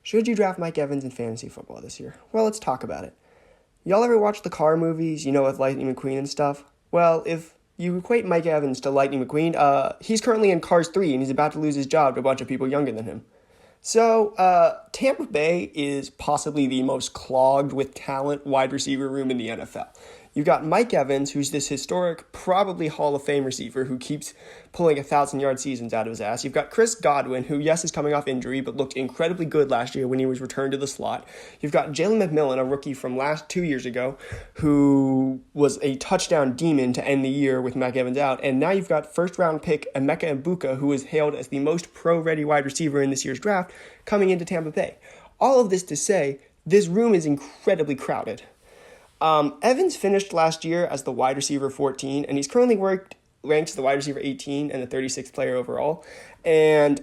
Should you draft Mike Evans in fantasy football this year? Well, let's talk about it. Y'all ever watch the car movies, with Lightning McQueen and stuff? Well, if you equate Mike Evans to Lightning McQueen, he's currently in Cars 3 and he's about to lose his job to a bunch of people younger than him. So, Tampa Bay is possibly the most clogged with talent wide receiver room in the NFL. You've got Mike Evans, who's this historic, probably Hall of Fame receiver who keeps pulling 1,000-yard seasons out of his ass. You've got Chris Godwin, who, yes, is coming off injury, but looked incredibly good last year when he was returned to the slot. You've got Jalen McMillan, a rookie from 2 years ago, who was a touchdown demon to end the year with Mike Evans out. And now you've got first-round pick Emeka Egbuka, who is hailed as the most pro-ready wide receiver in this year's draft, coming into Tampa Bay. All of this to say, this room is incredibly crowded. Evans finished last year as the wide receiver 14, and he's currently ranked as the wide receiver 18 and the 36th player overall. And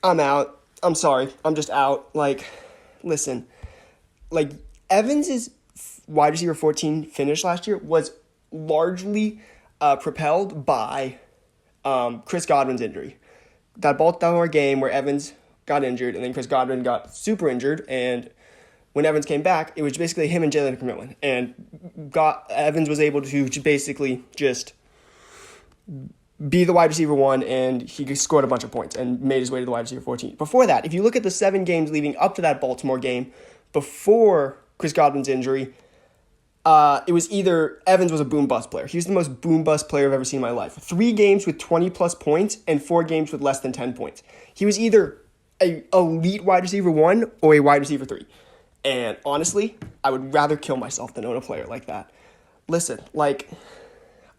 I'm out. I'm sorry. I'm just out. Listen. Evans' wide receiver 14 finish last year was largely propelled by Chris Godwin's injury. That Baltimore game where Evans got injured, and then Chris Godwin got super injured, and when Evans came back, it was basically him and Jalen McMillan. And Evans was able to basically just be the wide receiver 1, and he scored a bunch of points and made his way to the wide receiver 14. Before that, if you look at the 7 games leading up to that Baltimore game, before Chris Godwin's injury, it was either Evans was a boom-bust player. He was the most boom-bust player I've ever seen in my life. 3 games with 20-plus points and 4 games with less than 10 points. He was either an elite wide receiver 1 or a wide receiver 3. And honestly, I would rather kill myself than own a player like that. Listen,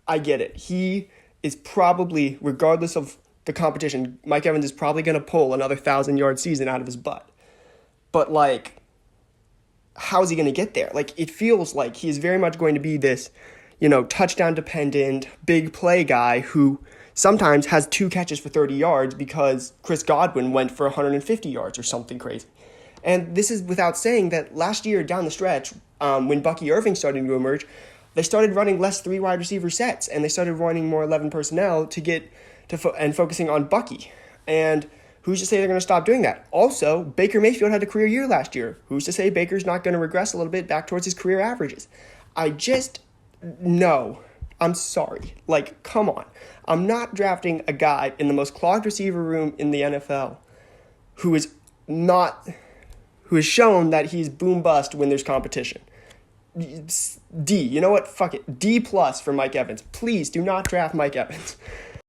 I get it. He is probably, regardless of the competition, Mike Evans is probably going to pull another 1,000-yard season out of his butt. But, how is he going to get there? It feels like he is very much going to be this, touchdown-dependent, big play guy who sometimes has 2 catches for 30 yards because Chris Godwin went for 150 yards or something crazy. And this is without saying that last year down the stretch, when Bucky Irving started to emerge, they started running less 3 wide receiver sets, and they started running more 11 personnel to get to and focusing on Bucky. And who's to say they're going to stop doing that? Also, Baker Mayfield had a career year last year. Who's to say Baker's not going to regress a little bit back towards his career averages? No. I'm sorry. Come on. I'm not drafting a guy in the most clogged receiver room in the NFL who has shown that he's boom-bust when there's competition. D, you know what? Fuck it. D+ for Mike Evans. Please do not draft Mike Evans.